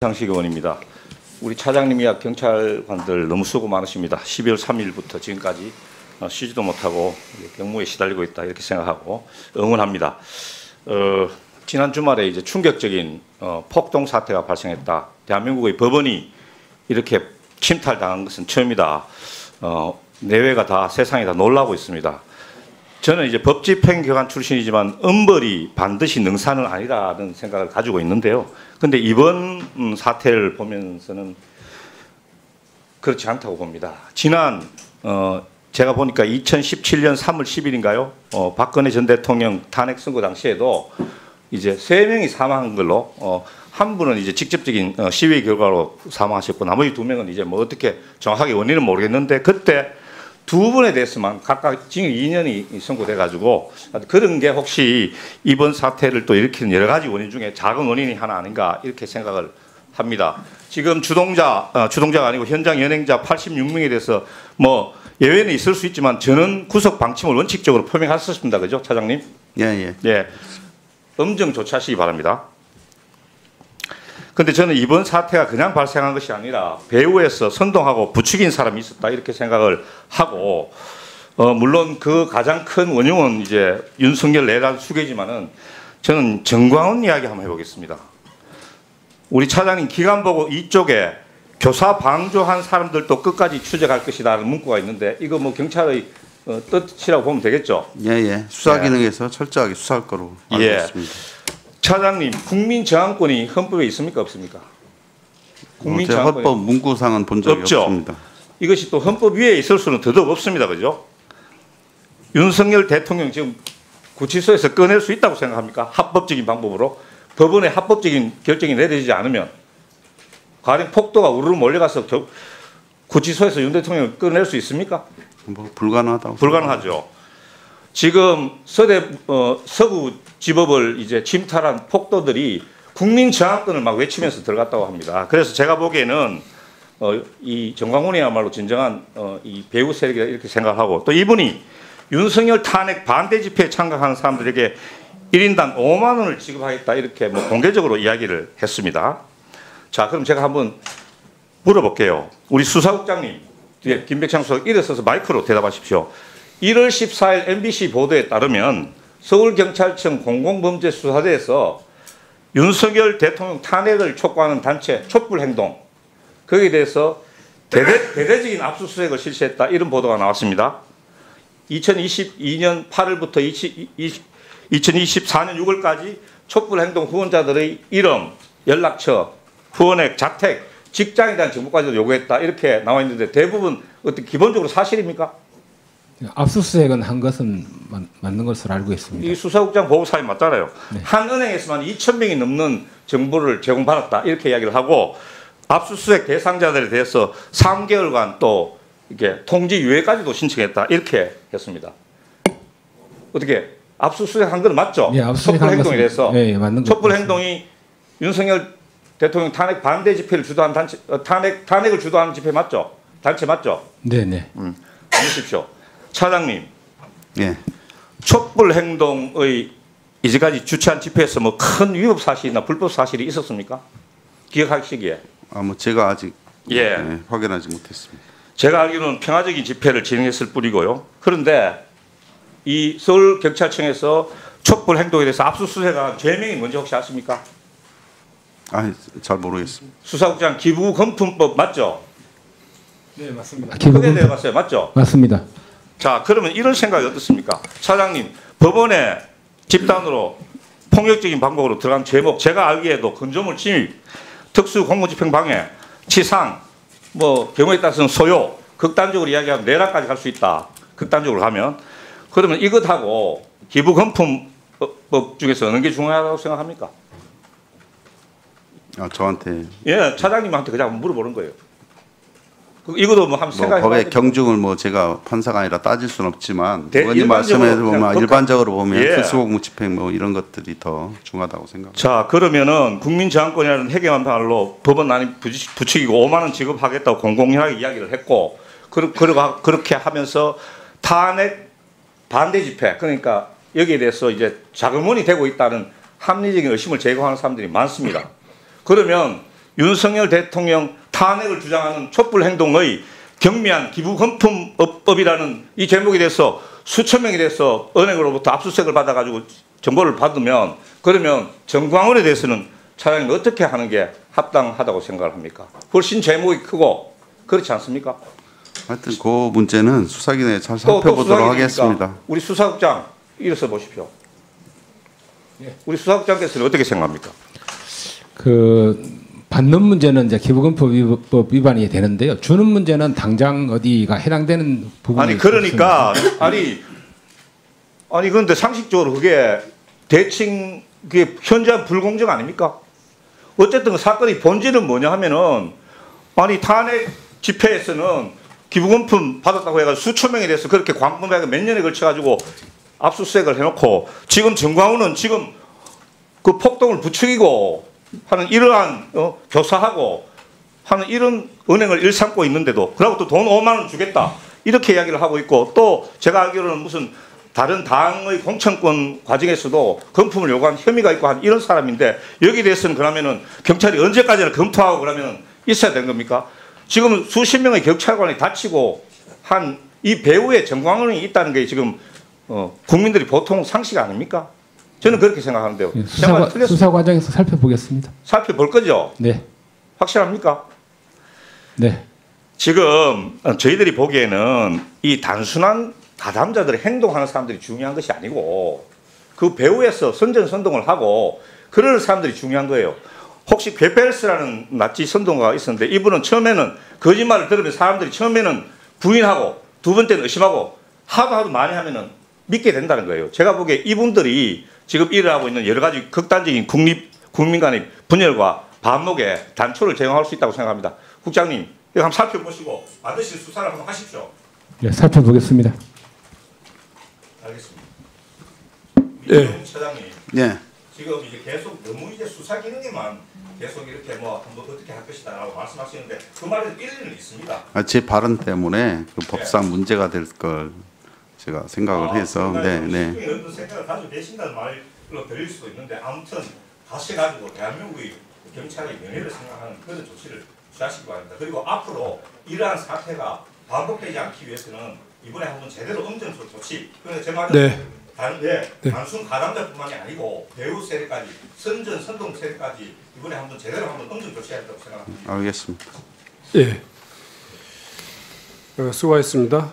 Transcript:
상식 의원입니다. 우리 차장님이야 경찰관들 너무 수고 많으십니다. 12월 3일부터 지금까지 쉬지도 못하고 경무에 시달리고 있다 이렇게 생각하고 응원합니다. 지난 주말에 이제 충격적인 폭동 사태가 발생했다. 대한민국의 법원이 이렇게 침탈당한 것은 처음이다. 내외가 다 세상이 다 놀라고 있습니다. 저는 이제 법집행기관 출신이지만 엄벌이 반드시 능사는 아니라는 생각을 가지고 있는데요. 근데 이번 사태를 보면서는 그렇지 않다고 봅니다. 지난 제가 보니까 2017년 3월 10일인가요? 박근혜 전 대통령 탄핵 선고 당시에도 이제 3명이 사망한 걸로 한 분은 이제 직접적인 시위 결과로 사망하셨고 나머지 2명은 이제 뭐 어떻게 정확하게 원인은 모르겠는데 그때 2분에 대해서만 각각 징역 2년이 선고돼 가지고 그런 게 혹시 이번 사태를 또 일으키는 여러 가지 원인 중에 작은 원인이 하나 아닌가 이렇게 생각을 합니다. 지금 주동자가 아니고 현장 연행자 86명에 대해서 뭐 예외는 있을 수 있지만 저는 구속 방침을 원칙적으로 표명했었습니다. 그죠, 차장님? 예. 엄정 조치하시기 바랍니다. 근데 저는 이번 사태가 그냥 발생한 것이 아니라 배후에서 선동하고 부추긴 사람이 있었다 이렇게 생각을 하고 물론 그 가장 큰 원흉은 이제 윤석열 내란 수계지만은 저는 정광훈 이야기 한번 해보겠습니다. 우리 차장님 기간 보고 이쪽에 교사 방조한 사람들도 끝까지 추적할 것이다라는 문구가 있는데 이거 뭐 경찰의 뜻이라고 보면 되겠죠? 예. 수사 기능에서 철저하게 수사할 거로 알고 있습니다. 차장님, 국민저항권이 헌법에 있습니까 없습니까? 국민저항권이 헌법 문구상은 본 적이 없습니다. 이것이 또 헌법 위에 있을 수는 더더욱 없습니다. 그죠? 윤석열 대통령 지금 구치소에서 꺼낼 수 있다고 생각합니까? 합법적인 방법으로 법원의 합법적인 결정이 내려지지 않으면 가령 폭도가 우르르 몰려가서 구치소에서 윤 대통령을 꺼낼 수 있습니까? 뭐 불가능하다고 불가능하죠. 지금 서구 지법을 이제 침탈한 폭도들이 국민 저항권을 막 외치면서 들어갔다고 합니다. 그래서 제가 보기에는 이 정광훈이야말로 진정한 이 배후 세력이다 이렇게 생각하고 또 이분이 윤석열 탄핵 반대 집회에 참가하는 사람들에게 1인당 5만 원을 지급하겠다 이렇게 뭐 공개적으로 이야기를 했습니다. 자, 그럼 제가 한번 물어볼게요. 우리 수사국장님, 김백창 수석 일어서서 마이크로 대답하십시오. 1월 14일 MBC 보도에 따르면 서울경찰청 공공범죄수사대에서 윤석열 대통령 탄핵을 촉구하는 단체 촛불행동 거기에 대해서 대대적인 압수수색을 실시했다 이런 보도가 나왔습니다. 2022년 8월부터 2024년 6월까지 촛불행동 후원자들의 이름, 연락처, 후원액, 자택, 직장에 대한 정보까지도 요구했다 이렇게 나와 있는데 대부분 어떻게 기본적으로 사실입니까? 압수수색은 한 것은 맞는 것으로 알고 있습니다. 이 수사국장 보고서에 맞잖아요. 네. 한 은행에서만 2,000명이 넘는 정보를 제공받았다 이렇게 이야기를 하고 압수수색 대상자들에 대해서 3개월간 또 이렇게 통지 유예까지도 신청했다 이렇게 했습니다. 어떻게 압수수색한 건 맞죠? 네, 압수수색한 촛불 행동에 대해서 네, 맞는 촛불 행동이 윤석열 대통령 탄핵 반대 집회를 주도한 단체 탄핵을 주도하는 집회 맞죠? 단체 맞죠? 네네. 보십시오. 차장님, 예. 촛불 행동의 이제까지 주최한 집회에서 뭐 큰 위법 사실이나 불법 사실이 있었습니까? 기억하시기에. 뭐 제가 아직 예. 확인하지 못했습니다. 제가 알기로는 평화적인 집회를 진행했을 뿐이고요. 그런데 이 서울경찰청에서 촛불 행동에 대해서 압수수색한 죄명이 뭔지 혹시 아십니까? 잘 모르겠습니다. 수사국장 기부금품법 맞죠? 네, 맞습니다. 그게 내봤어요. 맞죠? 맞습니다. 자, 그러면 이런 생각이 어떻습니까? 차장님, 법원에 집단으로 폭력적인 방법으로 들어간 제목, 제가 알기에도 건조물 침입, 특수공무집행 방해, 치상, 뭐 경우에 따라서는 소요, 극단적으로 이야기하면 내란까지 갈 수 있다. 극단적으로 가면. 그러면 이것하고 기부금품법 중에서 어느 게 중요하다고 생각합니까? 저한테. 예, 차장님한테 그냥 물어보는 거예요. 이것도 뭐 한번 생각해 봐야 법의 경중을 뭐 제가 판사가 아니라 따질 수는 없지만 의원님 일반적으로 말씀에서 보면 일반적으로 보면 예. 특수공무집행 뭐 이런 것들이 더 중요하다고 생각합니다. 자, 그러면은 국민저항권이라는 해괴한 말로 법원안이 부추기고 5만 원 지급하겠다고 공공연하게 이야기를 했고 그렇게 하면서 탄핵 반대 집회 그러니까 여기에 대해서 이제 자금원이 되고 있다는 합리적인 의심을 제거하는 사람들이 많습니다. 그러면 윤석열 대통령 탄핵을 주장하는 촛불 행동의 경미한 기부금품법이라는 이 제목에 대해서 수천 명에 대해서 은행으로부터 압수수색을 받아가지고 정보를 받으면 그러면 정광훈에 대해서는 차장님 어떻게 하는 게 합당하다고 생각을 합니까? 훨씬 제목이 크고 그렇지 않습니까? 하여튼 그 문제는 수사기관에 잘 또 살펴보도록 수사기관이니까 하겠습니다. 우리 수사국장 일어서 보십시오. 우리 수사국장께서는 어떻게 생각합니까? 그 받는 문제는 이제 기부금법 위반이 되는데요. 주는 문제는 당장 어디가 해당되는 부분이 아니 그러니까 아니 그런데 상식적으로 그게 대칭 그게 현저한 불공정 아닙니까? 어쨌든 그 사건의 본질은 뭐냐 하면은 아니 탄핵 집회에서는 기부금품 받았다고 해가지고 수천 명에 대해서 그렇게 광범위하게 몇 년에 걸쳐가지고 압수수색을 해놓고 지금 정광훈은 지금 그 폭동을 부추기고 하는 이러한 교사하고 하는 이런 은행을 일삼고 있는데도 그러고 또 돈 5만 원 주겠다 이렇게 이야기를 하고 있고 또 제가 알기로는 무슨 다른 당의 공천권 과정에서도 금품을 요구한 혐의가 있고 한 이런 사람인데 여기에 대해서는 그러면은 경찰이 언제까지나 검토하고 그러면 있어야 되는 겁니까? 지금 수십 명의 경찰관이 다치고 한 이 배후에 정광훈이 있다는 게 지금 국민들이 보통 상식 아닙니까? 저는 그렇게 생각하는데요. 수사 과정에서 살펴보겠습니다. 살펴볼 거죠? 네. 확실합니까? 네. 지금 저희들이 보기에는 이 단순한 가담자들의 행동하는 사람들이 중요한 것이 아니고 그 배후에서 선전선동을 하고 그런 사람들이 중요한 거예요. 혹시 괴벨스라는 나치 선동가가 있었는데 이분은 처음에는 거짓말을 들으면 사람들이 처음에는 부인하고 두 번째는 의심하고 하도 많이 하면은 믿게 된다는 거예요. 제가 보기에 이분들이 지금 일어나고 있는 여러 가지 극단적인 국민 간의 분열과 반목에 단초를 제공할 수 있다고 생각합니다. 국장님, 이거 한번 살펴보시고 반드시 수사를 한번 하십시오. 네, 살펴보겠습니다. 알겠습니다. 예. 이종훈 차장님, 예. 지금 이제 계속 너무 이제 수사 기능에만 계속 이렇게 뭐 한번 어떻게 할 것이다라고 말씀하시는데 그 말에도 일리는 있습니다. 제 발언 때문에 그 법상 문제가 될 걸 제가 생각을 해서 네. 어떤 생각을 가지고 계신다는 말로 들릴 수도 있는데 아무튼 가셔가지고 대한민국의 경찰의 명예를 생각하는 그런 조치를 취하시기 바랍니다. 그리고 앞으로 이러한 사태가 반복되지 않기 위해서는 이번에 한번 제대로 엄정술 조치. 그런데 제 말은 네. 단순 가담자뿐만이 아니고 배후 세력까지 선전 선동 세력까지 이번에 한번 제대로 한번 엄정 조치해야 된다고 생각합니다. 알겠습니다. 예. 수고하셨습니다.